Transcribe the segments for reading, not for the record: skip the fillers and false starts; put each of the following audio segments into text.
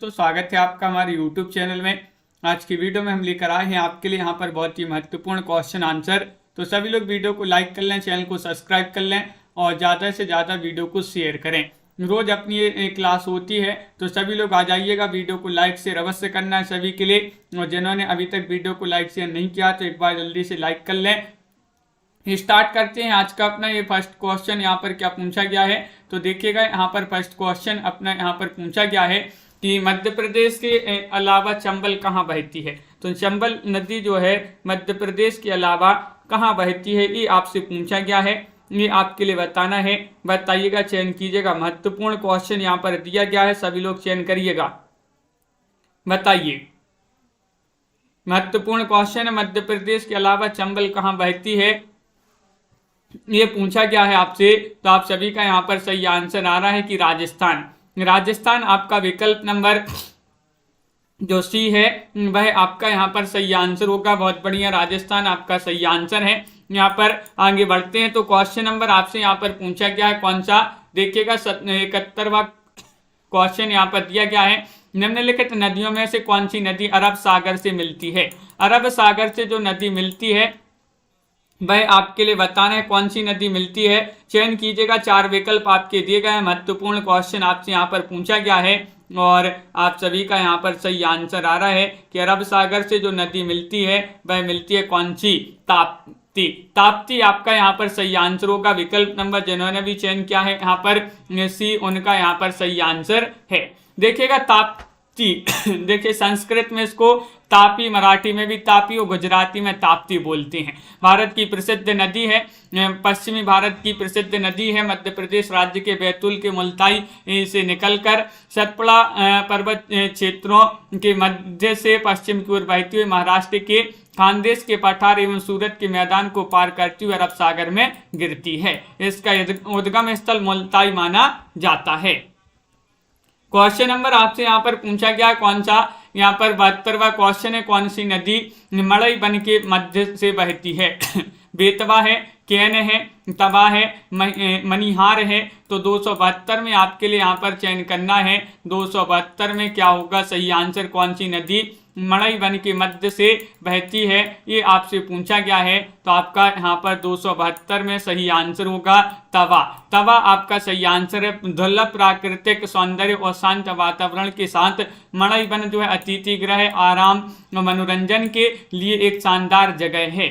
तो स्वागत है आपका हमारे YouTube चैनल में। आज की वीडियो में हम लेकर आए हैं आपके लिए यहाँ पर बहुत ही महत्वपूर्ण क्वेश्चन आंसर। तो सभी लोग वीडियो को लाइक कर लें, चैनल को सब्सक्राइब कर लें और ज़्यादा से ज़्यादा वीडियो को शेयर करें। रोज़ अपनी ये क्लास होती है तो सभी लोग आ जाइएगा। वीडियो को लाइक शेयर अवश्य करना है सभी के लिए, और जिन्होंने अभी तक वीडियो को लाइक शेयर नहीं किया तो एक बार जल्दी से लाइक कर लें। स्टार्ट करते हैं आज का अपना ये फर्स्ट क्वेश्चन। यहाँ पर क्या पूछा गया है तो देखिएगा, यहाँ पर फर्स्ट क्वेश्चन अपना यहाँ पर पूछा गया है कि मध्य प्रदेश के अलावा चंबल कहाँ बहती है। तो चंबल नदी जो है मध्य प्रदेश के अलावा कहाँ बहती है, ये आपसे पूछा गया है। ये आपके लिए बताना है, बताइएगा, चयन कीजिएगा। महत्वपूर्ण क्वेश्चन यहाँ पर दिया गया है, सभी लोग चयन करिएगा, बताइए। महत्वपूर्ण क्वेश्चन है, मध्य प्रदेश के अलावा चंबल कहाँ बहती है, ये पूछा गया है आपसे। तो आप सभी का यहाँ पर सही आंसर आ रहा है कि राजस्थान। राजस्थान आपका विकल्प नंबर जो सी है वह आपका यहाँ पर सही आंसर होगा। बहुत बढ़िया, राजस्थान आपका सही आंसर है। यहाँ पर आगे बढ़ते हैं तो क्वेश्चन नंबर आपसे यहाँ पर पूछा गया है कौन सा, देखिएगा 71वां क्वेश्चन यहाँ पर दिया गया है। निम्नलिखित नदियों में से कौन सी नदी अरब सागर से मिलती है। अरब सागर से जो नदी मिलती है वह आपके लिए बताना है कौन सी नदी मिलती है। चयन कीजिएगा, 4 विकल्प आपके दिए गए हैं। महत्वपूर्ण क्वेश्चन आपसे यहाँ पर पूछा गया है और आप सभी का यहाँ पर सही आंसर आ रहा है कि अरब सागर से जो नदी मिलती है वह मिलती है कौन सी, ताप्ती। ताप्ती आपका यहाँ पर सही आंसर होगा। विकल्प नंबर जिन्होंने भी चयन किया है यहाँ पर सी, उनका यहाँ पर सही आंसर है। देखिएगा ताप्ती देखिए संस्कृत में इसको तापी, मराठी में भी तापी और गुजराती में ताप्ती बोलते हैं। भारत की प्रसिद्ध नदी है, पश्चिमी भारत की प्रसिद्ध नदी है। मध्य प्रदेश राज्य के बैतूल के मुल्ताई से निकलकर सतपुड़ा पर्वत क्षेत्रों के मध्य से पश्चिम की ओर बहती हुई महाराष्ट्र के खानदेश के पठार एवं सूरत के मैदान को पार करती हुई अरब सागर में गिरती है। इसका उद्गम स्थल मुल्ताई माना जाता है। क्वेश्चन नंबर आपसे यहाँ पर पूछा गया कौन सा, यहाँ पर 72वां क्वेश्चन है, कौन सी नदी मड़ई वन के मध्य से बहती है। बेतवा है, कैन है, तवा है, मनिहार है। तो 272 में आपके लिए यहाँ पर चयन करना है। 272 में क्या होगा सही आंसर, कौन सी नदी मड़ई वन के मध्य से बहती है, ये आपसे पूछा गया है। तो आपका यहाँ पर 272 में सही आंसर होगा तवा। तवा आपका सही आंसर है। दुर्लभ प्राकृतिक सौंदर्य और शांत वातावरण के साथ मड़ई वन जो है अतिथि गृह, आराम और मनोरंजन के लिए एक शानदार जगह है।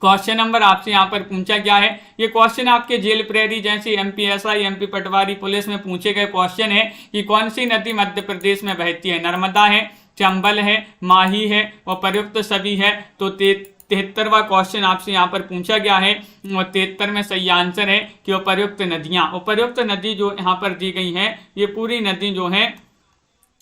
क्वेश्चन नंबर आपसे यहाँ पर पूछा गया है, ये क्वेश्चन आपके जेल प्रेरी जैसे एमपीएसआई, एमपी पटवारी पुलिस में पूछे गए क्वेश्चन है कि कौन सी नदी मध्य प्रदेश में बहती है। नर्मदा है, चंबल है, माही है और प्रयुक्त सभी है। तो 73वां क्वेश्चन आपसे यहाँ पर पूछा गया है और 73 में सही आंसर है कि उपर्युक्त नदियाँ। उपर्युक्त नदी जो यहाँ पर दी गई हैं, ये पूरी नदी जो है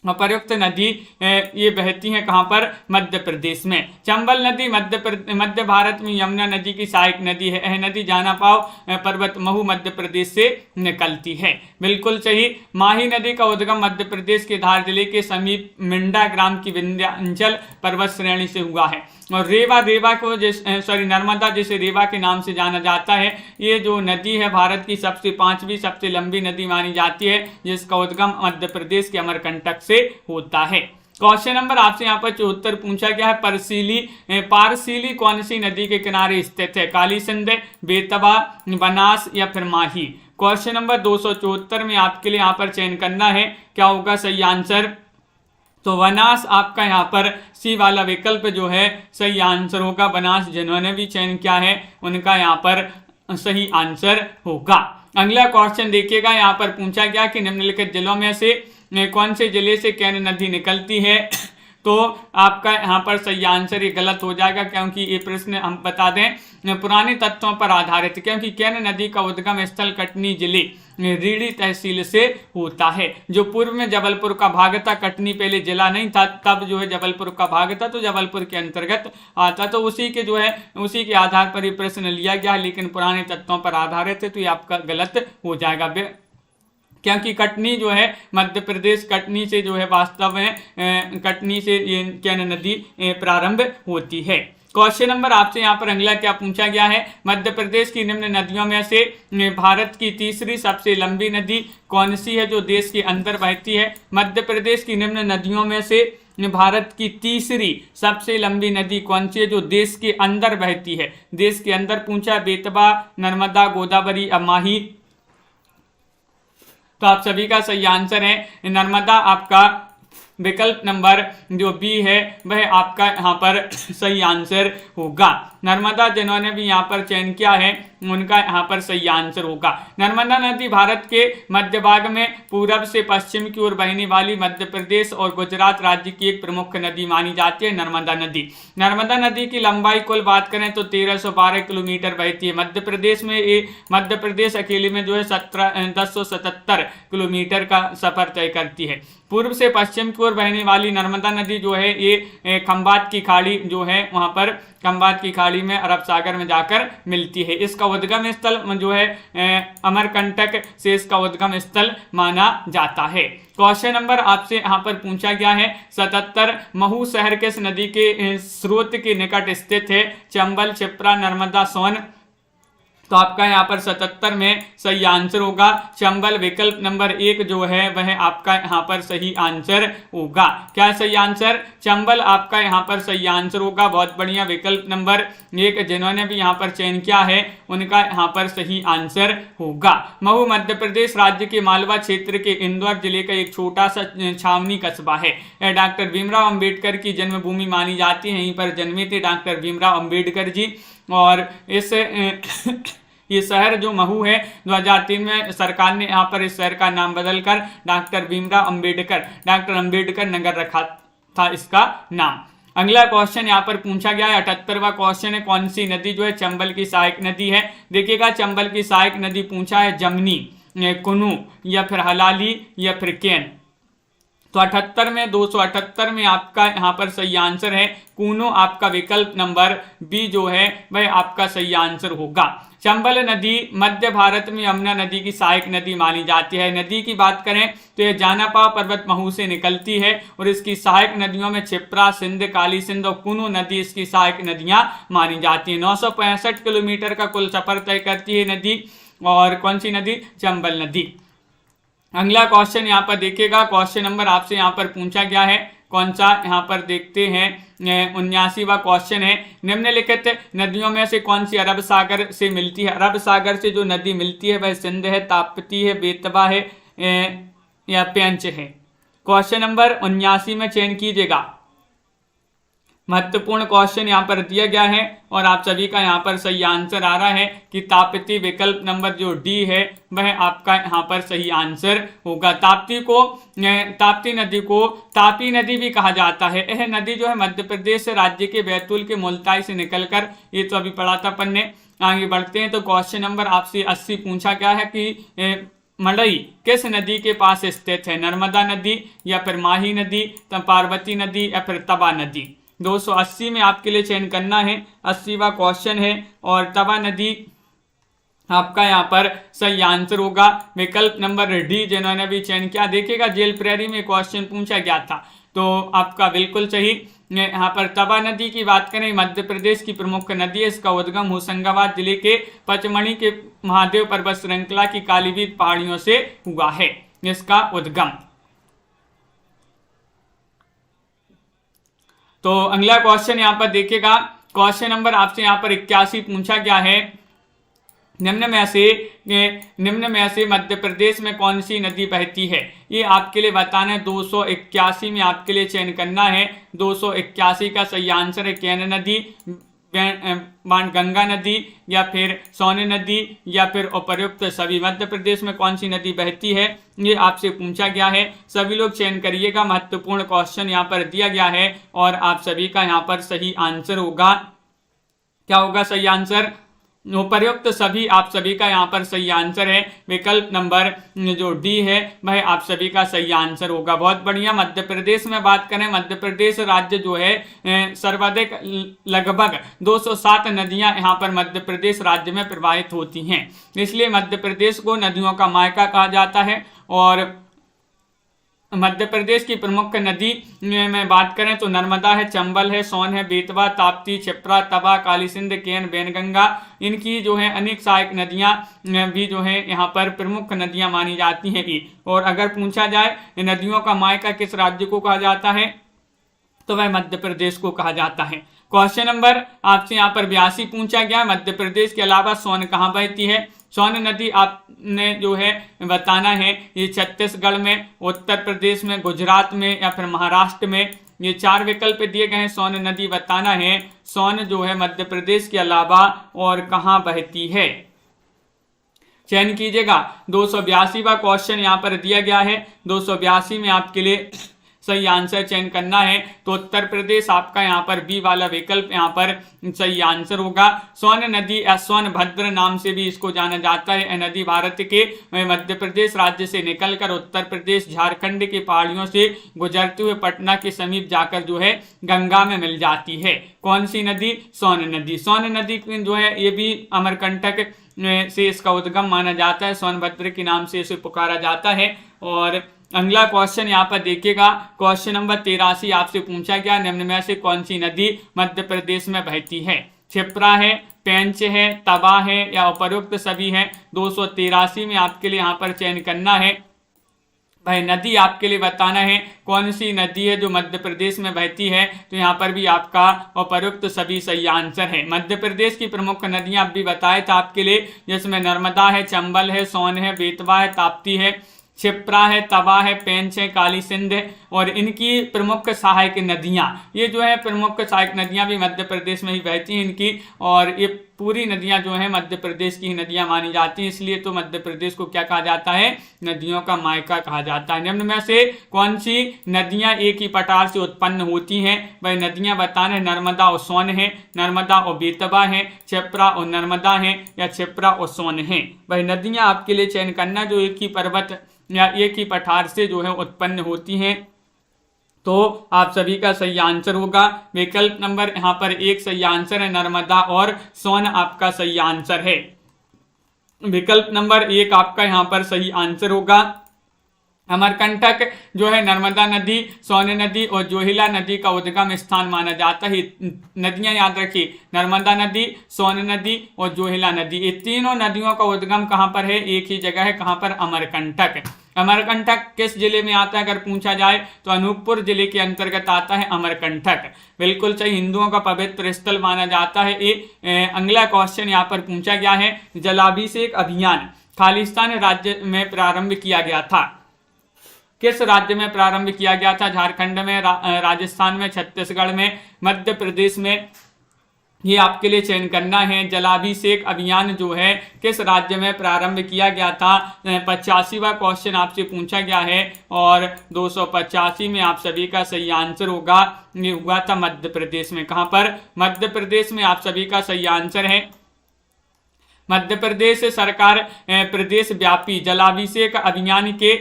उपर्युक्त नदी ये बहती हैं कहाँ पर, मध्य प्रदेश में। चंबल नदी मध्य भारत में यमुना नदी की सहायक नदी है। यह नदी जाना पाव पर्वत महू मध्य प्रदेश से निकलती है। बिल्कुल सही। माही नदी का उद्गम मध्य प्रदेश के धार जिले के समीप मिंडा ग्राम की विंध्याचल पर्वत श्रेणी से हुआ है। और रेवा को नर्मदा जिसे रेवा के नाम से जाना जाता है, ये जो नदी है भारत की 5वीं सबसे लंबी नदी मानी जाती है, जिसका उद्गम मध्य प्रदेश के अमरकंटक से होता है। क्वेश्चन नंबर आपसे यहाँ पर 74 पूछा गया है, पारसीली कौन सी नदी के किनारे स्थित है। काली सिंध, बेतवा, बनास या फिर माही। क्वेश्चन नंबर 274 में आपके लिए यहाँ पर चयन करना है, क्या होगा सही आंसर। तो बनास आपका यहाँ पर सी वाला विकल्प जो है सही आंसर होगा। बनास जिन्होंने भी चयन किया है उनका यहाँ पर सही आंसर होगा। अगला क्वेश्चन देखिएगा, यहाँ पर पूछा गया कि निम्नलिखित जिलों में से कौन से जिले से कैन नदी निकलती है। तो आपका यहाँ पर सही आंसर ये गलत हो जाएगा, क्योंकि ये प्रश्न हम बता दें पुराने तथ्यों पर आधारित, क्योंकि कैन नदी का उद्गम स्थल कटनी जिले रीड़ी तहसील से होता है। जो पूर्व में जबलपुर का भाग था, कटनी पहले जिला नहीं था, तब जो है जबलपुर का भाग था तो जबलपुर के अंतर्गत आता। तो उसी के आधार पर ये प्रश्न लिया गया, लेकिन पुराने तथ्यों पर आधारित है, तो ये आपका गलत हो जाएगा। क्योंकि कटनी जो है मध्य प्रदेश, कटनी से जो है वास्तव में कटनी से ये कैन नदी प्रारंभ होती है। क्वेश्चन नंबर आपसे यहाँ पर अगला क्या पूछा गया है, मध्य प्रदेश की निम्न नदियों में से भारत की तीसरी सबसे लंबी नदी कौन सी है जो देश के अंदर बहती है। मध्य प्रदेश की निम्न नदियों में से भारत की तीसरी सबसे लंबी नदी कौन सी है जो देश के अंदर बहती है। देश के अंदर पूछा, बेतवा, नर्मदा, गोदावरी या माही। तो आप सभी का सही आंसर है नर्मदा। आपका विकल्प नंबर जो बी है वह आपका यहाँ पर सही आंसर होगा। नर्मदा जिन्होंने भी यहाँ पर चयन किया है उनका यहाँ पर सही आंसर होगा। नर्मदा नदी भारत के मध्य भाग में पूरब से पश्चिम की ओर बहने वाली मध्य प्रदेश और गुजरात राज्य की एक प्रमुख नदी मानी जाती है। नर्मदा नदी, नर्मदा नदी की लंबाई कुल बात करें तो 1312 किलोमीटर बहती है। मध्य प्रदेश में ये मध्य प्रदेश अकेले में जो है 1077 किलोमीटर का सफर तय करती है। पूर्व से पश्चिम की ओर बहने वाली नर्मदा नदी जो है ये खंबात की खाड़ी जो है वहां पर खंबात की खाड़ी में अरब सागर में जाकर मिलती है। इसका उद्गम स्थल जो है अमरकंटक से इसका उद्गम स्थल माना जाता है। क्वेश्चन नंबर आपसे यहाँ पर पूछा गया है 77 महू शहर किस नदी के स्रोत के निकट स्थित है। चंबल, क्षिप्रा, नर्मदा, सोन। तो आपका यहाँ पर 77 में सही आंसर होगा चंबल। विकल्प नंबर 1 जो है वह आपका यहाँ पर सही आंसर होगा। क्या सही आंसर? चंबल आपका यहाँ पर सही आंसर होगा। बहुत बढ़िया। विकल्प नंबर 1 जिन्होंने भी यहाँ पर चयन किया है उनका यहाँ पर सही आंसर होगा। महू मध्य प्रदेश राज्य के मालवा क्षेत्र के इंदौर जिले का एक छोटा सा छावनी कस्बा है। यह डॉक्टर भीमराव अंबेडकर की जन्मभूमि मानी जाती है। यहीं पर जन्मे थे डॉक्टर भीमराव अंबेडकर जी। और इस ये शहर जो महू है 2003 में सरकार ने यहाँ पर इस शहर का नाम बदलकर डॉक्टर भीमराव अंबेडकर नगर रखा था इसका नाम। अगला क्वेश्चन यहाँ पर पूछा गया है 78वां क्वेश्चन है कौन सी नदी जो है चंबल की सहायक नदी है। देखिएगा चंबल की सहायक नदी पूछा है जमनी, कुनू या फिर हलाली या फिर केन। तो 78 में 278 में आपका यहाँ पर सही आंसर है कूनो। आपका विकल्प नंबर बी जो है वह आपका सही आंसर होगा। चंबल नदी मध्य भारत में यमुना नदी की सहायक नदी मानी जाती है। नदी की बात करें तो यह जानापा पर्वत महू से निकलती है और इसकी सहायक नदियों में क्षिप्रा, सिंध, काली सिंध और कुनू नदी इसकी सहायक नदियां मानी जाती है। 965 किलोमीटर का कुल सफर तय करती है नदी। और कौन सी नदी? चंबल नदी। अगला क्वेश्चन यहाँ पर देखिएगा। क्वेश्चन नंबर आपसे यहाँ पर पूछा गया है कौन सा, यहाँ पर देखते हैं 79वां क्वेश्चन है निम्नलिखित नदियों में से कौन सी अरब सागर से मिलती है। अरब सागर से जो नदी मिलती है वह सिंध है, ताप्ती है, बेतवा है या पेंच है। क्वेश्चन नंबर 79 में चयन कीजिएगा। महत्वपूर्ण क्वेश्चन यहाँ पर दिया गया है और आप सभी का यहाँ पर सही आंसर आ रहा है कि ताप्ती। विकल्प नंबर जो डी है वह आपका यहाँ पर सही आंसर होगा। ताप्ती नदी को तापी नदी भी कहा जाता है। यह नदी जो है मध्य प्रदेश राज्य के बैतूल के मुल्ताई से निकलकर, ये तो अभी पढ़ा था अपन ने। आगे बढ़ते हैं तो क्वेश्चन नंबर आपसे 80 पूछा गया है कि मड़ई किस नदी के पास स्थित है। नर्मदा नदी या फिर माही नदी, पार्वती नदी या फिर तवा नदी। 280 में आपके लिए चयन करना है। 80वां क्वेश्चन है और तवा नदी आपका यहाँ पर सही आंसर होगा। विकल्प नंबर डी जिन्होंने भी चयन किया। देखिएगा जेल प्रेरी में क्वेश्चन पूछा गया था तो आपका बिल्कुल सही। यहाँ पर तवा नदी की बात करें मध्य प्रदेश की प्रमुख नदी है। इसका उद्गम होशंगाबाद जिले के पचमढ़ी के महादेव पर्वत श्रृंखला की कालीबीर पहाड़ियों से हुआ है इसका उद्गम। तो अगला क्वेश्चन यहाँ पर देखिएगा। क्वेश्चन नंबर आपसे यहाँ पर 81 पूछा गया है निम्न में से मध्य प्रदेश में कौन सी नदी बहती है। ये आपके लिए बताना है। 281 में आपके लिए चयन करना है। 281 का सही आंसर है केन नदी, गंगा नदी या फिर सोन नदी या फिर उपर्युक्त सभी। मध्य प्रदेश में कौन सी नदी बहती है ये आपसे पूछा गया है। सभी लोग चयन करिएगा। महत्वपूर्ण क्वेश्चन यहाँ पर दिया गया है और आप सभी का यहाँ पर सही आंसर होगा। क्या होगा सही आंसर? उपर्युक्त सभी। आप सभी का यहाँ पर सही आंसर है। विकल्प नंबर जो डी है वह आप सभी का सही आंसर होगा। बहुत बढ़िया। मध्य प्रदेश में बात करें, मध्य प्रदेश राज्य जो है सर्वाधिक लगभग 207 नदियां यहाँ पर मध्य प्रदेश राज्य में प्रवाहित होती हैं। इसलिए मध्य प्रदेश को नदियों का मायका कहा जाता है। और मध्य प्रदेश की प्रमुख नदी में बात करें तो नर्मदा है, चंबल है, सोन है, बेतवा, ताप्ती, क्षिप्रा, तवा, काली सिंध, केन, वैनगंगा। इनकी जो है अनेक सहायक नदियां भी जो है यहाँ पर प्रमुख नदियां मानी जाती हैं। और अगर पूछा जाए नदियों का मायका किस राज्य को कहा जाता है तो वह मध्य प्रदेश को कहा जाता है। क्वेश्चन नंबर आपसे यहाँ पर 82 पूछा गया, मध्य प्रदेश के अलावा सोन कहाँ बहती है? सोन नदी आपने जो है बताना है, ये छत्तीसगढ़ में, उत्तर प्रदेश में, गुजरात में या फिर महाराष्ट्र में। ये 4 विकल्प दिए गए हैं, सोन नदी बताना है सोन जो है मध्य प्रदेश के अलावा और कहाँ बहती है। चयन कीजिएगा। 282वां क्वेश्चन यहाँ पर दिया गया है। 282 में आपके लिए सही आंसर चयन करना है तो उत्तर प्रदेश आपका यहाँ पर बी वाला विकल्प यहाँ पर सही आंसर होगा। सोन नदी या सोनभद्र नाम से भी इसको जाना जाता है। यह नदी भारत के मध्य प्रदेश राज्य से निकलकर उत्तर प्रदेश झारखंड के पहाड़ियों से गुजरते हुए पटना के समीप जाकर जो है गंगा में मिल जाती है। कौन सी नदी? सोन नदी। सोन नदी जो है ये भी अमरकंटक से इसका उद्गम माना जाता है, सोनभद्र के नाम से इसे पुकारा जाता है। और अगला क्वेश्चन यहाँ पर देखिएगा, क्वेश्चन नंबर 83 आपसे पूछा गया, निम्न में से कौन सी नदी मध्य प्रदेश में बहती है? क्षिप्रा है, पेंच है, तवा है या उपरोक्त सभी है? 283 में आपके लिए यहाँ पर चयन करना है भाई, नदी आपके लिए बताना है कौन सी नदी है जो मध्य प्रदेश में बहती है। तो यहाँ पर भी आपका उपरोक्त सभी सही आंसर है। मध्य प्रदेश की प्रमुख नदियां अब भी बताए थे आपके लिए, जिसमें नर्मदा है, चंबल है, सोन है, बेतवा है, ताप्ती है, क्षिप्रा है, तवा है, पेंच है, काली सिंध है। और इनकी प्रमुख सहायक नदियां, ये जो है प्रमुख सहायक नदियां भी मध्य प्रदेश में ही बहती हैं इनकी, और ये पूरी नदियां जो है मध्य प्रदेश की ही नदियां मानी जाती हैं। इसलिए तो मध्य प्रदेश को क्या कहा जाता है? नदियों का मायका कहा जाता है। निम्न में से कौन सी नदियां एक ही पठार से उत्पन्न होती हैं? वह नदियां बताने नर्मदा और सोन है, नर्मदा और बेतवा है, क्षिप्रा और नर्मदा है या क्षिप्रा और सोन है। वह नदियां आपके लिए चयन करना जो एक ही पर्वत या एक ही पठार से जो है उत्पन्न होती हैं। तो आप सभी का सही आंसर होगा विकल्प नंबर यहाँ पर 1 सही आंसर है, नर्मदा और सोन आपका सही आंसर है। विकल्प नंबर 1 आपका यहाँ पर सही आंसर होगा। अमरकंटक जो है नर्मदा नदी, सोन नदी और जोहिला नदी का उद्गम स्थान माना जाता है। नदियां याद रखिए, नर्मदा नदी, सोन नदी और जोहिला नदी, ये तीनों नदियों का उद्गम कहाँ पर है? एक ही जगह है। कहाँ पर? अमरकंटक। अमरकंटक किस जिले में आता है अगर पूछा जाए तो अनूपपुर जिले के अंतर्गत आता है अमरकंटक। बिल्कुल सही, हिंदुओं का पवित्र स्थल माना जाता है ये। अगला क्वेश्चन यहाँ पर पूछा गया है, जलाभिषेक अभियान खालिस्तान राज्य में प्रारंभ किया गया था। किस राज्य में प्रारंभ किया गया था? झारखंड में, राजस्थान में, छत्तीसगढ़ में, मध्य प्रदेश में? ये आपके लिए चयन करना है। जलाभिषेक अभियान जो है किस राज्य में प्रारंभ किया गया था? 85वां क्वेश्चन आपसे पूछा गया है और 285 में आप सभी का सही आंसर होगा। ये हुआ था मध्य प्रदेश में। कहाँ पर? मध्य प्रदेश में आप सभी का सही आंसर है। मध्य प्रदेश सरकार प्रदेश व्यापी जलाभिषेक अभियान के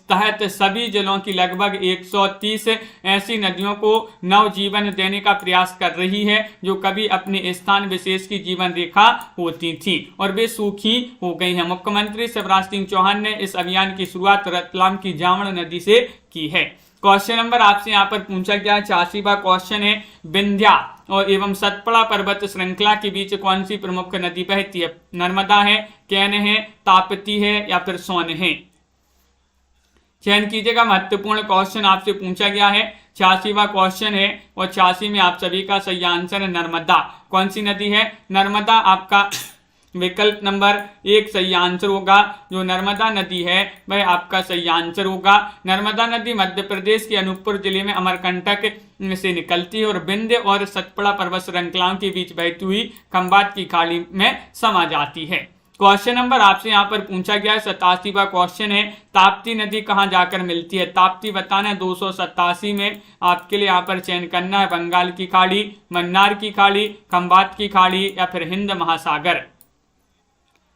तहत सभी जिलों की लगभग 130 ऐसी नदियों को नवजीवन देने का प्रयास कर रही है जो कभी अपने स्थान विशेष की जीवन रेखा होती थी और वे सूखी हो गई हैं। मुख्यमंत्री शिवराज सिंह चौहान ने इस अभियान की शुरुआत रतलाम की जामण नदी से की है। क्वेश्चन नंबर आपसे यहाँ पर पूछा गया 86वां क्वेश्चन है, विंध्या और एवं सतपुड़ा पर्वत श्रृंखला के बीच कौन सी प्रमुख नदी बहती है? नर्मदा है, केन है, ताप्ती है या फिर सोन है? चयन कीजिएगा। महत्वपूर्ण क्वेश्चन आपसे पूछा गया है। 86वां क्वेश्चन है और 86 में आप सभी का सही आंसर है नर्मदा। कौन सी नदी है? नर्मदा आपका विकल्प नंबर 1 सही आंसर होगा। जो नर्मदा नदी है वह आपका सही आंसर होगा। नर्मदा नदी मध्य प्रदेश के अनूपपुर जिले में अमरकंटक से निकलती है और विंध्य और सतपुड़ा पर्वत श्रृंखलाओं के बीच बहती हुई खंबात की खाड़ी में समा जाती है। क्वेश्चन नंबर आपसे यहाँ पर पूछा गया है 87वां क्वेश्चन है, ताप्ती नदी कहाँ जाकर मिलती है? ताप्ती बताना है। 287 में आपके लिए यहाँ पर चयन करना है बंगाल की खाड़ी, मन्नार की खाड़ी, खंबात की खाड़ी या फिर हिंद महासागर।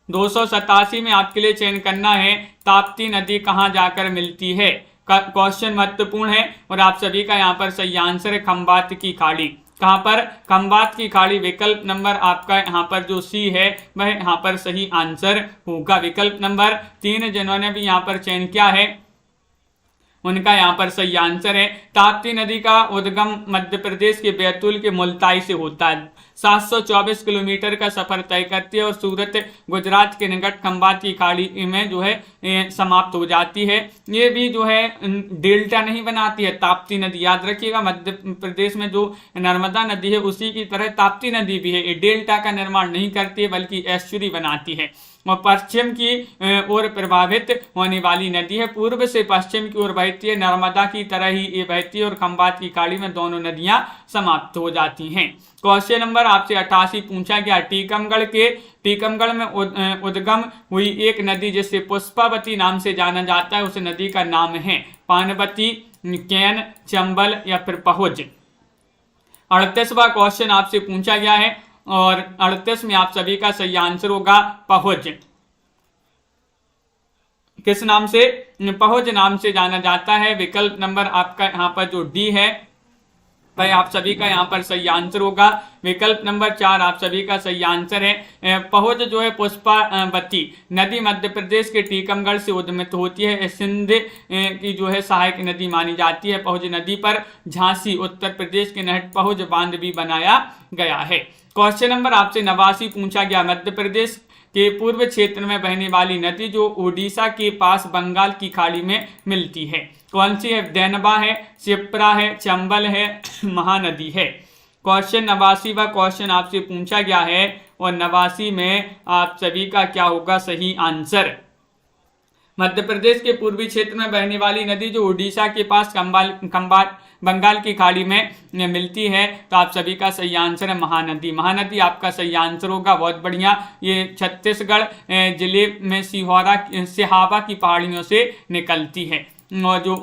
287 में आपके लिए चयन करना है ताप्ती नदी कहाँ जाकर मिलती है। क्वेश्चन महत्वपूर्ण है और आप सभी का यहाँ पर सही आंसर है खंबात की खाड़ी। कहाँ पर? खंबात की खाड़ी। विकल्प नंबर आपका यहाँ पर जो सी है वह यहाँ पर सही आंसर होगा। विकल्प नंबर 3 जिन्होंने भी यहाँ पर चयन किया है उनका यहाँ पर सही आंसर है। ताप्ती नदी का उद्गम मध्य प्रदेश के बैतूल के मुल्ताई से होता है। 724 किलोमीटर का सफर तय करती है और सूरत गुजरात के निकट खंबात की खाड़ी में जो है समाप्त हो जाती है। ये भी जो है डेल्टा नहीं बनाती है ताप्ती नदी, याद रखिएगा। मध्य प्रदेश में जो नर्मदा नदी है उसी की तरह ताप्ती नदी भी है, ये डेल्टा का निर्माण नहीं करती है बल्कि एस्चुरी बनाती है और पश्चिम की ओर प्रभावित होने वाली नदी है। पूर्व से पश्चिम की ओर बहती है, नर्मदा की तरह ही ये बहती है और खंबात की खाड़ी में दोनों नदियां समाप्त हो जाती हैं। क्वेश्चन नंबर आपसे 88 पूछा गया, टीकमगढ़ में उद्गम हुई एक नदी जिसे पुष्पावती नाम से जाना जाता है, उस नदी का नाम है पानवती, कैन, चंबल या फिर पहुज। 38वां क्वेश्चन आपसे पूछा गया है और 38 में आप सभी का सही आंसर होगा पहुज। किस नाम से? पहुज नाम से जाना जाता है। विकल्प नंबर आपका यहाँ पर जो डी है भाई आप सभी का यहाँ पर सही आंसर होगा। विकल्प नंबर 4 आप सभी का सही आंसर है। पहुज जो है पुष्पावती नदी मध्य प्रदेश के टीकमगढ़ से उद्गमित होती है। सिंध की जो है सहायक नदी मानी जाती है। पहुज नदी पर झांसी उत्तर प्रदेश के नहट पहुज बांध भी बनाया गया है। क्वेश्चन नंबर आपसे 89 पूछा गया, मध्य प्रदेश के पूर्व क्षेत्र में बहने वाली नदी जो ओडिशा के पास बंगाल की खाड़ी में मिलती है, कौन सी है? देनबा है, शिप्रा है, चंबल है, महानदी है। क्वेश्चन 89वां क्वेश्चन आपसे पूछा गया है और 89 में आप सभी का क्या होगा सही आंसर? मध्य प्रदेश के पूर्वी क्षेत्र में बहने वाली नदी जो उड़ीसा के पास बंगाल की खाड़ी में मिलती है, तो आप सभी का सही आंसर है महानदी। महानदी आपका सही आंसर होगा। बहुत बढ़िया। ये छत्तीसगढ़ जिले में सिहावा की पहाड़ियों से निकलती है और जो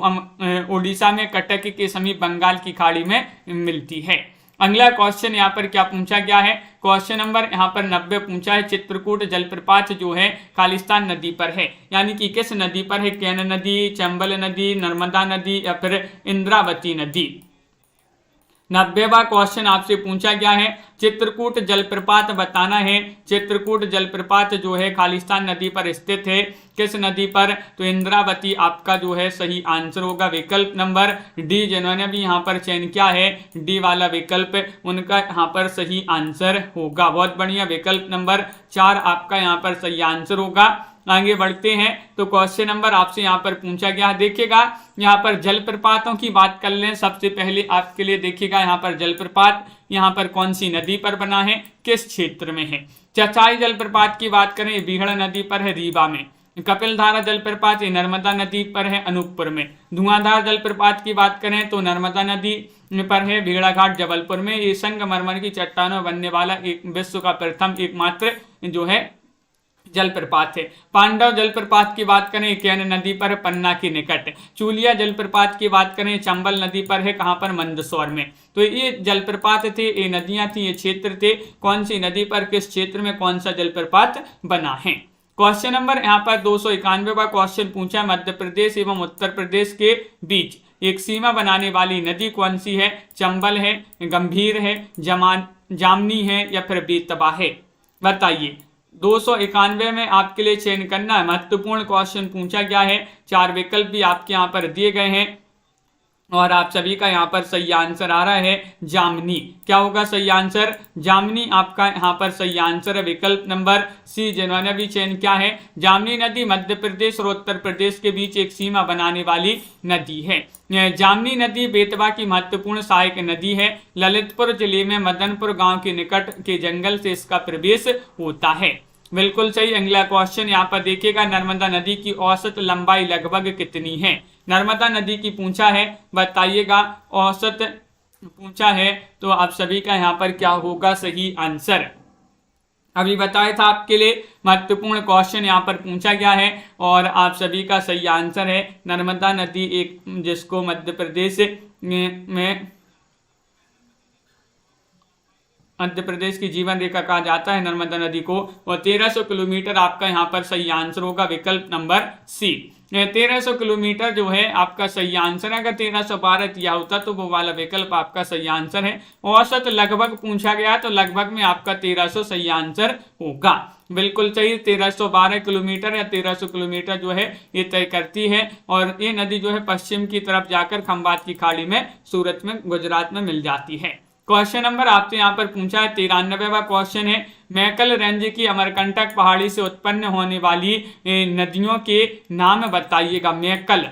उड़ीसा में कटक के समीप बंगाल की खाड़ी में मिलती है। अगला क्वेश्चन यहाँ पर क्या पूछा गया है? क्वेश्चन नंबर यहाँ पर 90 पूछा है, चित्रकूट जलप्रपात जो है खालिस्तान नदी पर है, यानी कि किस नदी पर है? कैन नदी, चंबल नदी, नर्मदा नदी या फिर इंद्रावती नदी। 90वां क्वेश्चन आपसे पूछा गया है, चित्रकूट जलप्रपात बताना है। चित्रकूट जलप्रपात जो है खालिस्तान नदी पर स्थित है, किस नदी पर? तो इंद्रावती आपका जो है सही आंसर होगा। विकल्प नंबर डी जिन्होंने भी यहाँ पर चयन किया है, डी वाला विकल्प, उनका यहाँ पर सही आंसर होगा। बहुत बढ़िया। विकल्प नंबर 4 आपका यहाँ पर सही आंसर होगा। आगे बढ़ते हैं तो क्वेश्चन नंबर आपसे यहाँ पर पूछा गया है, देखिएगा यहाँ पर जलप्रपातों की बात कर लें। सबसे पहले आपके लिए देखिएगा यहाँ पर जलप्रपात यहाँ पर कौन सी नदी पर बना है, किस क्षेत्र में है? चचाई जलप्रपात की बात करें, बीहड़ नदी पर है, रीवा में। कपिलधारा जलप्रपात ये नर्मदा नदी पर है, अनूपपुर में। धुआंधार जलप्रपात की बात करें तो नर्मदा नदी पर है, भेड़ाघाट जबलपुर में। ये संगमरमर की चट्टानों बनने वाला एक विश्व का प्रथम एकमात्र जो है जलप्रपात है। पांडव जलप्रपात की बात करें कैन नदी पर, पन्ना के निकट। चूलिया जलप्रपात की बात करें चंबल नदी पर है, कहां पर? मंदसौर में। तो ये जलप्रपात थे, ये नदियां थी, ये क्षेत्र थे। कौन सी नदी पर, किस क्षेत्र में कौन सा जलप्रपात बना है? क्वेश्चन नंबर यहाँ पर 291वां क्वेश्चन पूछा, मध्य प्रदेश एवं उत्तर प्रदेश के बीच एक सीमा बनाने वाली नदी कौन सी है? चंबल है, गंभीर है, जामनी है या फिर बेतबा है? बताइए। 291 में आपके लिए चयन करना है। महत्वपूर्ण क्वेश्चन पूछा गया है। 4 विकल्प भी आपके यहाँ पर दिए गए हैं और आप सभी का यहाँ पर सही आंसर आ रहा है जामनी। क्या होगा सही आंसर? जामनी आपका यहाँ पर सही आंसर है। विकल्प नंबर सी जिन्होंने भी चयन किया है। जामनी नदी मध्य प्रदेश और उत्तर प्रदेश के बीच एक सीमा बनाने वाली नदी है। जामनी नदी बेतवा की महत्वपूर्ण सहायक नदी है। ललितपुर जिले में मदनपुर गांव के निकट के जंगल से इसका प्रवेश होता है। बिल्कुल सही। अगला क्वेश्चन यहाँ पर देखिएगा, नर्मदा नदी की औसत लंबाई लगभग कितनी है? नर्मदा नदी की पूछा है, बताइएगा। औसत पूछा है तो आप सभी का यहाँ पर क्या होगा सही आंसर? अभी बताया था आपके लिए महत्वपूर्ण क्वेश्चन यहाँ पर पूछा गया है और आप सभी का सही आंसर है नर्मदा नदी, एक जिसको मध्य प्रदेश में मध्य प्रदेश की जीवन रेखा कहा जाता है नर्मदा नदी को। और 1300 किलोमीटर आपका यहाँ पर सही आंसर होगा विकल्प नंबर सी। 1300 किलोमीटर जो है आपका सही आंसर है। अगर 1312 दिया होता तो वो वाला विकल्प आपका सही आंसर है। औसत लगभग पूछा गया तो लगभग में आपका 1300 सही आंसर होगा। बिल्कुल सही, 1312 किलोमीटर या 1300 किलोमीटर जो है ये तय करती है। और ये नदी जो है पश्चिम की तरफ जाकर खंबात की खाड़ी में सूरत में गुजरात में मिल जाती है। क्वेश्चन नंबर आपसे यहाँ पर पूछा है 93वां क्वेश्चन है, मैकल रेंज की अमरकंटक पहाड़ी से उत्पन्न होने वाली नदियों के नाम बताइएगा। मैकल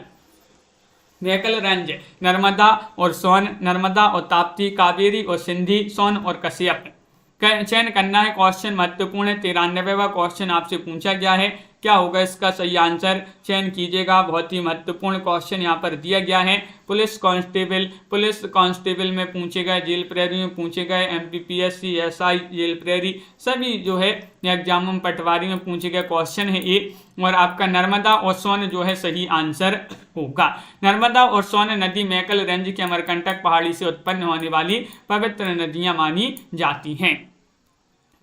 रेंज, नर्मदा और सोन, नर्मदा और ताप्ती, कावेरी और सिंधी, सोन और कश्यप। चयन करना है। क्वेश्चन महत्वपूर्ण है। 93वां क्वेश्चन आपसे पूछा गया है, क्या होगा इसका सही आंसर, चयन कीजिएगा। बहुत ही महत्वपूर्ण क्वेश्चन यहाँ पर दिया गया है। पुलिस कांस्टेबल में पूछे गए, जेल प्रहरी में पूछे गए, MPPSC SI जेल प्रहरी सभी जो है एग्जाम में पटवारी में पूछे गए क्वेश्चन है ये। और आपका नर्मदा और सोन जो है सही आंसर होगा। नर्मदा और सोन नदी मैकल रेंज के अमरकंटक पहाड़ी से उत्पन्न होने वाली पवित्र नदियां मानी जाती हैं।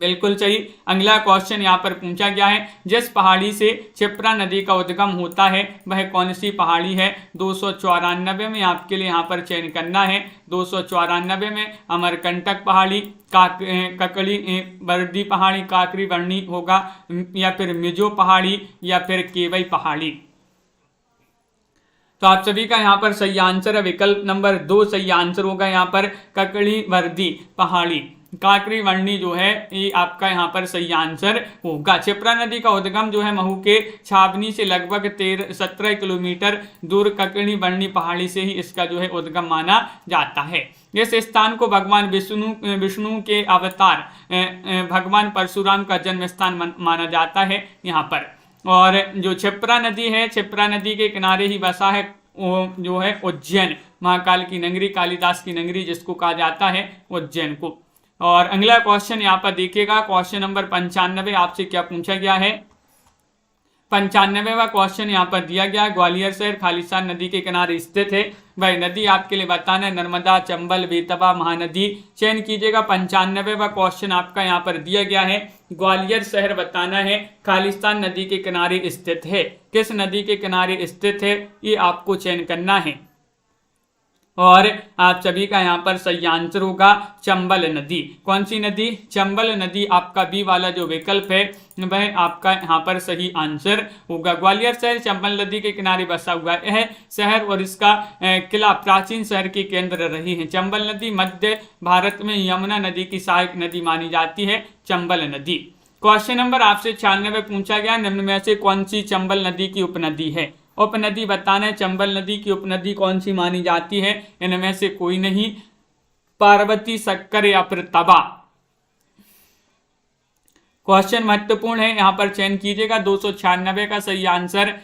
बिल्कुल सही। अगला क्वेश्चन यहाँ पर पूछा गया है, जिस पहाड़ी से क्षिप्रा नदी का उद्गम होता है वह कौन सी पहाड़ी है। 294 में आपके लिए यहाँ पर चयन करना है। 294 में अमरकंटक पहाड़ी, ककड़ी बर्दी पहाड़ी, काकरी वर्णी होगा, या फिर मिजो पहाड़ी, या फिर केवई पहाड़ी। तो आप सभी का यहाँ पर सही आंसर है विकल्प नंबर 2 सही आंसर होगा। यहाँ पर ककड़ी वर्दी पहाड़ी, काकरी वर्णी जो है ये आपका यहाँ पर सही आंसर होगा। क्षिप्रा नदी का उद्गम जो है महू के छावनी से लगभग 17 किलोमीटर दूर ककड़ी वर्णी पहाड़ी से ही इसका जो है उद्गम माना जाता है। इस स्थान को भगवान विष्णु के अवतार भगवान परशुराम का जन्म स्थान माना जाता है यहाँ पर। और जो क्षिप्रा नदी है, क्षिप्रा नदी के किनारे ही बसा है वो जो है उज्जैन, महाकाल की नगरी, कालिदास की नगरी जिसको कहा जाता है उज्जैन को। और अगला क्वेश्चन यहाँ पर देखिएगा, क्वेश्चन नंबर 95 आपसे क्या पूछा गया है। 95वां क्वेश्चन यहाँ पर दिया गया है, ग्वालियर शहर खालिस्तान नदी के किनारे स्थित है। भाई नदी आपके लिए बताना है नर्मदा, चंबल, बेतवा, महानदी। चयन कीजिएगा। 95वां क्वेश्चन आपका यहाँ पर दिया गया है, ग्वालियर शहर बताना है, खालिस्तान नदी के किनारे स्थित है। किस नदी के किनारे स्थित है ये आपको चयन करना है। और आप सभी का यहाँ पर सही आंसर होगा चंबल नदी। कौन सी नदी? चंबल नदी। आपका बी वाला जो विकल्प है वह आपका यहाँ पर सही आंसर होगा। ग्वालियर शहर चंबल नदी के किनारे बसा हुआ है शहर और इसका किला प्राचीन शहर के केंद्र रही है। चंबल नदी मध्य भारत में यमुना नदी की सहायक नदी मानी जाती है चंबल नदी। क्वेश्चन नंबर आपसे 96 पूछा गया, निम्न में से कौन सी चंबल नदी की उपनदी है। उपनदी बताना है। चंबल नदी की उपनदी कौन सी मानी जाती है? इनमें से कोई नहीं, पार्वती, शक्कर या फिर तबा। क्वेश्चन महत्वपूर्ण है, यहाँ पर चयन कीजिएगा। 296 का सही आंसर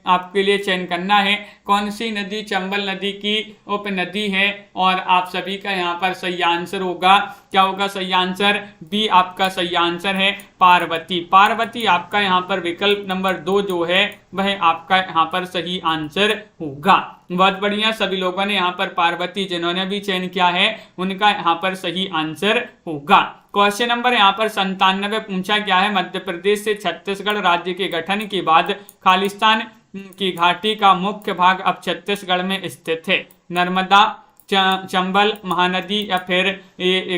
आपके लिए चयन करना है। कौन सी नदी चंबल नदी की उपनदी है? और आप सभी का यहाँ पर सही आंसर होगा, क्या होगा सही आंसर? बी आपका सही आंसर है पार्वती। पार्वती आपका यहाँ पर विकल्प नंबर 2 जो है वह आपका यहाँ पर सही आंसर होगा। बहुत बढ़िया, सभी लोगों ने यहाँ पर पार्वती जिन्होंने भी चयन किया है उनका यहाँ पर सही आंसर होगा। क्वेश्चन नंबर यहाँ पर 97 पूछा गया है, मध्य प्रदेश से छत्तीसगढ़ राज्य के गठन के बाद खालिस्तान की घाटी का मुख्य भाग अब छत्तीसगढ़ में स्थित है। नर्मदा, चंबल, महानदी या फिर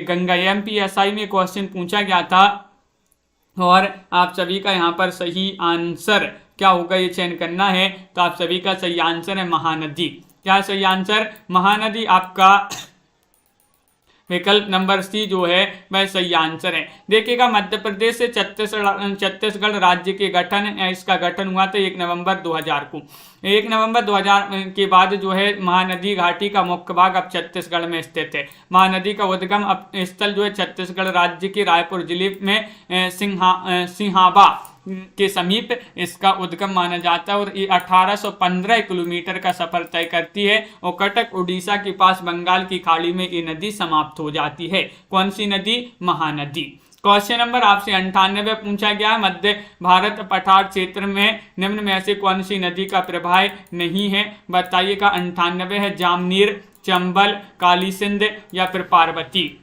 गंगा। MPSI में क्वेश्चन पूछा गया था और आप सभी का यहाँ पर सही आंसर क्या होगा ये चयन करना है। तो आप सभी का सही आंसर है महानदी। क्या सही आंसर? महानदी आपका विकल्प नंबर सी जो है वह सही आंसर है। देखिएगा, मध्य प्रदेश से छत्तीसगढ़ राज्य के गठन, इसका गठन हुआ था 1 नवंबर 2000 को। 1 नवंबर 2000 के बाद जो है महानदी घाटी का मुख्य भाग अब छत्तीसगढ़ में स्थित है। महानदी का उद्गम स्थल जो है छत्तीसगढ़ राज्य के रायपुर जिले में सिंहाबा के समीप इसका उद्गम माना जाता है और ये 1815 किलोमीटर का सफर तय करती है और कटक उड़ीसा के पास बंगाल की खाड़ी में ये नदी समाप्त हो जाती है। कौन सी नदी? महानदी। क्वेश्चन नंबर आपसे 98 पूछा गया है, मध्य भारत पठार क्षेत्र में निम्न में से कौन सी नदी का प्रवाह नहीं है, बताइएगा। 98 है जामनीर, चंबल, काली सिंध या फिर पार्वती।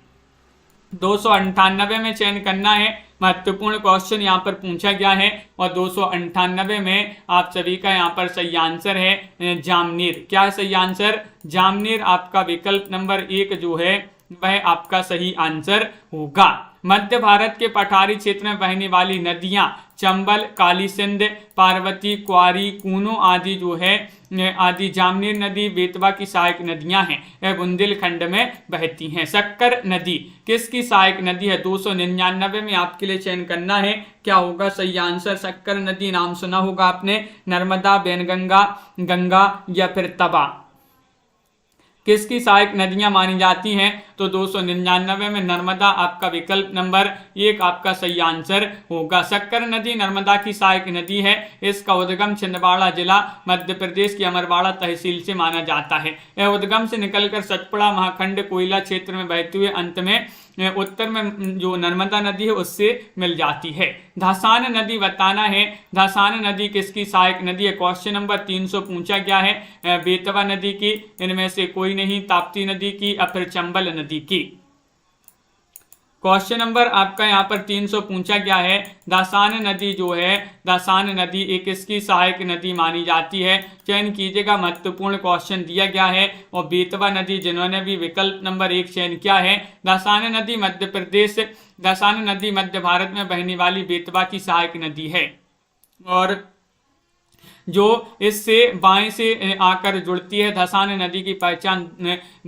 298 में चयन करना है। महत्वपूर्ण क्वेश्चन यहाँ पर पूछा गया है और 298 में आप सभी का यहाँ पर सही आंसर है जामनेर। क्या है सही आंसर? जामनेर आपका विकल्प नंबर 1 जो है वह आपका सही आंसर होगा। मध्य भारत के पठारी क्षेत्र में बहने वाली नदियां चंबल, काली सिंध, पार्वती, क्वारी, कूनो आदि जो है आदि जामनेर नदी, बेतवा की सहायक नदियां हैं। यह बुंदेलखंड में बहती हैं। शक्कर नदी किसकी सहायक नदी है? 299 में आपके लिए चयन करना है। क्या होगा सही आंसर? शक्कर नदी नाम सुना होगा आपने। नर्मदा, बैनगंगा, गंगा या फिर तवा किसकी सहायक नदियां मानी जाती हैं? तो 299 में नर्मदा आपका विकल्प नंबर 1 आपका सही आंसर होगा। शक्कर नदी नर्मदा की सहायक नदी है। इसका उद्गम छिंदवाड़ा जिला मध्य प्रदेश की अमरवाड़ा तहसील से माना जाता है। यह उद्गम से निकलकर सतपुड़ा, महाखंड, कोयला क्षेत्र में बहते हुए अंत में उत्तर में जो नर्मदा नदी है उससे मिल जाती है। धसान नदी बताना है। धसान नदी किसकी सहायक नदी है? क्वेश्चन नंबर 300 पूछा गया है। बेतवा नदी की, इनमें से कोई नहीं। ताप्ती नदी की या फिर चंबल नदी की। क्वेश्चन नंबर आपका यहाँ पर 300 पूछा गया है। दासान नदी जो है, दासान नदी एक किसकी सहायक नदी मानी जाती है? चयन कीजिएगा। महत्वपूर्ण क्वेश्चन दिया गया है। और बेतवा नदी जिन्होंने भी विकल्प नंबर 1 चयन किया है। दासान नदी मध्य प्रदेश, दासान नदी मध्य भारत में बहने वाली बेतवा की सहायक नदी है और जो इससे बाएं से आकर जुड़ती है। धसान नदी की पहचान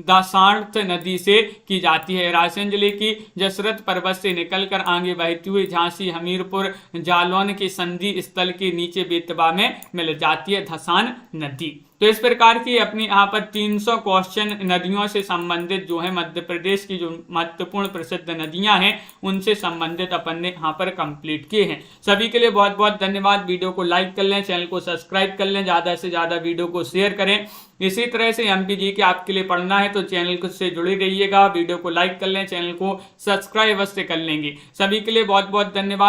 दासार्थ नदी से की जाती है। रायसेन जिले की जसरत पर्वत से निकलकर आगे बहती हुई झांसी, हमीरपुर, जालौन के संधि स्थल के नीचे बेतवा में मिल जाती है धसान नदी। तो इस प्रकार की अपनी यहाँ पर 300 क्वेश्चन नदियों से संबंधित जो है मध्य प्रदेश की जो महत्वपूर्ण प्रसिद्ध नदियां हैं उनसे संबंधित अपन ने यहाँ पर कंप्लीट किए हैं। सभी के लिए बहुत बहुत धन्यवाद। वीडियो को लाइक कर लें, चैनल को सब्सक्राइब कर लें, ज़्यादा से ज़्यादा वीडियो को शेयर करें। इसी तरह से एमपीजी के आपके लिए पढ़ना है तो चैनल से जुड़े रहिएगा। वीडियो को लाइक कर लें, चैनल को सब्सक्राइब अवश्य कर लेंगे। सभी के लिए बहुत बहुत धन्यवाद।